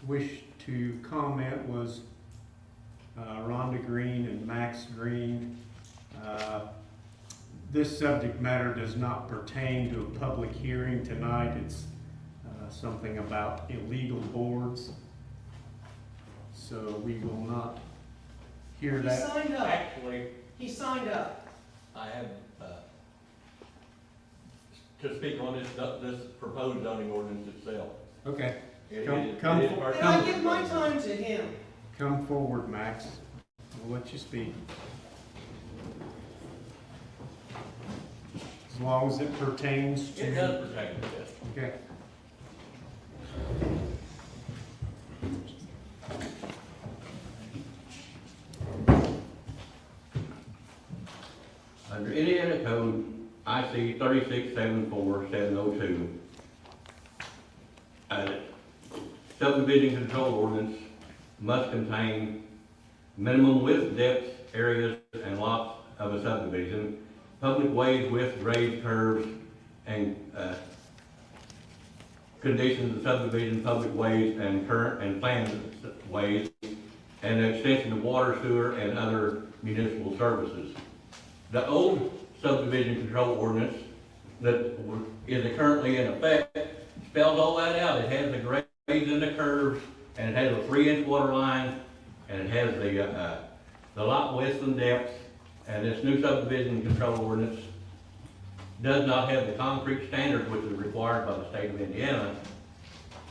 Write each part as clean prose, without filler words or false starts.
wish to comment was Rhonda Green and Max Green. This subject matter does not pertain to a public hearing tonight. It's something about illegal boards. So we will not hear He that. signed up. Actually, He signed up. I have, to speak on this proposed zoning ordinance itself. Okay, It Come- is- come it is for- our- And I give my time to him. come forward, Max. We'll let you speak. As long as it pertains to. It does pertain to this. Okay. Under Indiana Code, IC 3674702, subdivision control ordinance must contain minimum width, depth, areas, and lots of a subdivision, public ways with grade curves, and conditions of subdivision, public ways, and current and planned ways, and the extension of water, sewer, and other municipal services. The old subdivision control ordinance that is currently in effect spells all that out. It has the grades and the curves, and it has a 3-inch water line, and it has the lot width and depth. And this new subdivision control ordinance does not have the concrete standards which is required by the state of Indiana.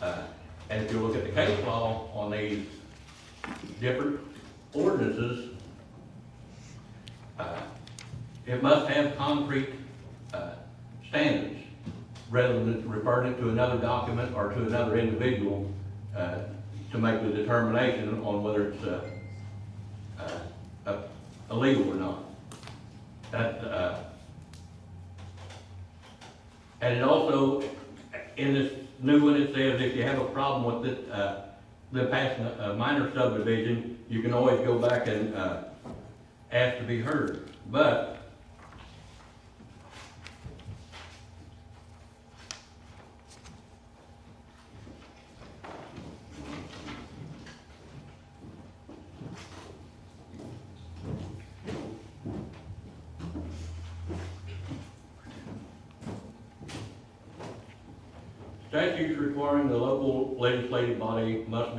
And if you look at the case law on these different ordinances, it must have concrete standards rather than referring it to another document or to another individual to make the determination on whether it's illegal or not. And it also, in this new one, it says if you have a problem with it, them passing a minor subdivision, you can always go back and ask to be heard. But statutes requiring the local legislative body must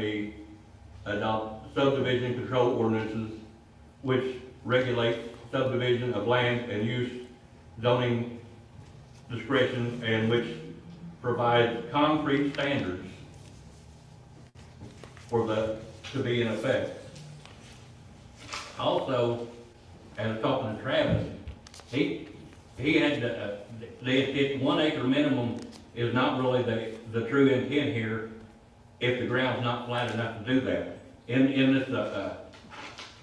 adopt subdivision control ordinances which regulate subdivision of land and use zoning discretion and which provide concrete standards for to be in effect. Also, as talking to Travis, he had the 1 acre minimum is not really the true intent here if the ground's not flat enough to do that. In this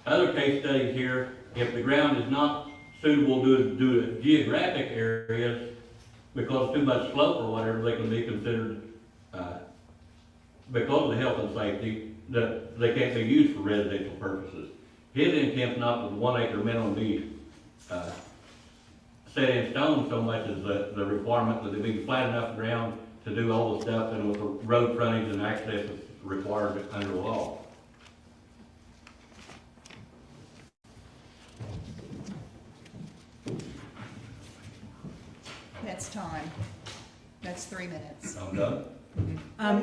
other case studies here, if the ground is not suitable to do geographic areas because too much slope or whatever, they can be considered, because of the health and safety, that they can't be used for residential purposes. His intent's not that the 1 acre minimum be set in stone so much as the requirement that it be flat enough ground to do all the stuff and with the road frontage and access that's required under the law. That's time. That's 3 minutes. I'm done.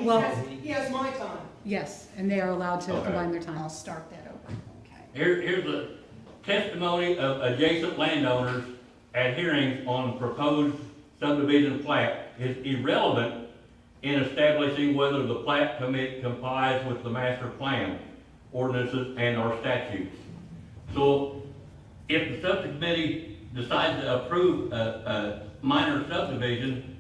Well, He has my time. yes, and they are allowed to Okay. combine their time. I'll start that over. Okay. Here's a testimony of adjacent landowners at hearings on proposed subdivision plat is irrelevant in establishing whether the plat complies with the master plan, ordinances, and or statutes. So if the subcommittee decides to approve a minor subdivision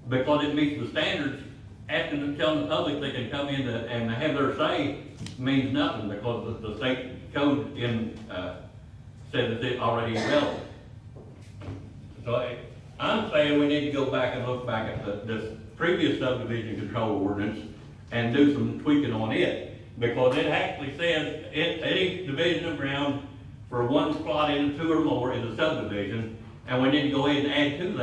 because it meets the standards, asking them, telling the public they can come in and have their say means nothing because the state code says it's already irrelevant. So I'm saying we need to go back and look back at this previous subdivision control ordinance and do some tweaking on it, because it actually says any division of ground for one plot into 2 or more is a subdivision, and we need to go ahead and add to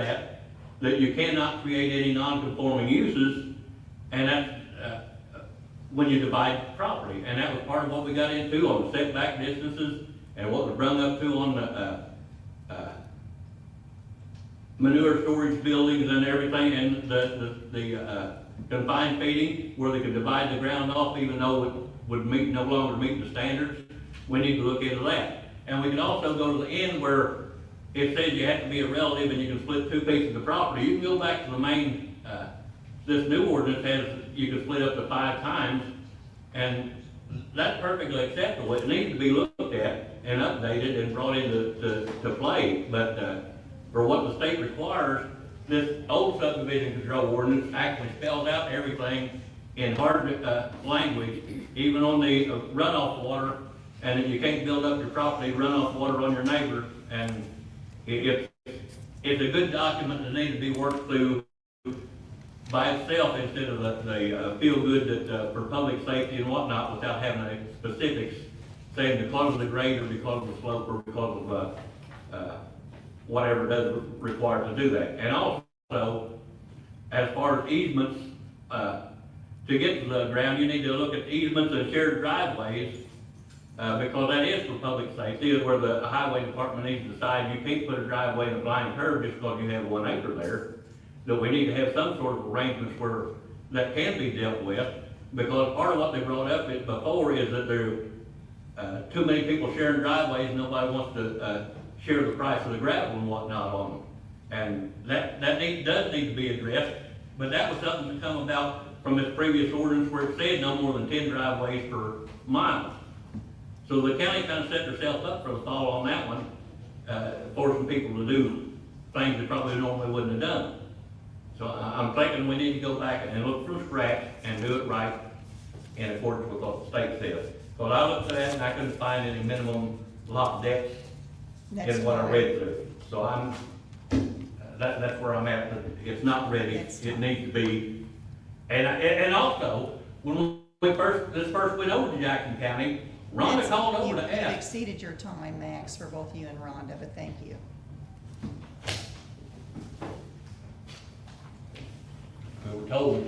that you cannot create any non-conforming uses, and that's when you divide property, and that was part of what we got into on the setback distances and what was brung up to on the, manure storage buildings and everything, and the confined feeding, where they could divide the ground off even though it would no longer meet the standards. We need to look into that. And we can also go to the end where it says you have to be a relative and you can split two pieces of property. You can go back to the main, this new ordinance has, you can split up to 5 times, and that's perfectly acceptable. It needs to be looked at and updated and brought into to play, but, for what the state requires, this old subdivision control ordinance actually spells out everything in hard, language, even on the runoff water, and that you can't build up your property, runoff water on your neighbor, and it's a good document that needs to be worked through by itself instead of the feel good that, for public safety and whatnot, without having the specifics, saying because of the grade or because of the slope or because of, whatever does require to do that. And also, as far as easements, to get to the ground, you need to look at easements and shared driveways, because that is for public safety, is where the highway department needs to decide you can't put a driveway in a blind curve just because you have 1 acre there. That we need to have some sort of arrangements where that can be dealt with, because part of what they brought up before is that there are too many people sharing driveways, and nobody wants to share the price of the gravel and whatnot on them. And that does need to be addressed, but that was something to come about from this previous ordinance where it said no more than 10 driveways per mile. So the county kind of set themselves up for the fall on that one, forcing people to do things they probably normally wouldn't have done. So I'm thinking we need to go back and look from scratch and do it right in accordance with what the state says. Because I looked at that and I couldn't find any minimum lot depth That's in what I fine. read through. So that's where I'm at. It's not ready. That's It fine. needs to be. And also, when this first went over to Jackson County, Rhonda That's- called over you- to You've ask. exceeded your time, Max, for both you and Rhonda, but thank you. We were told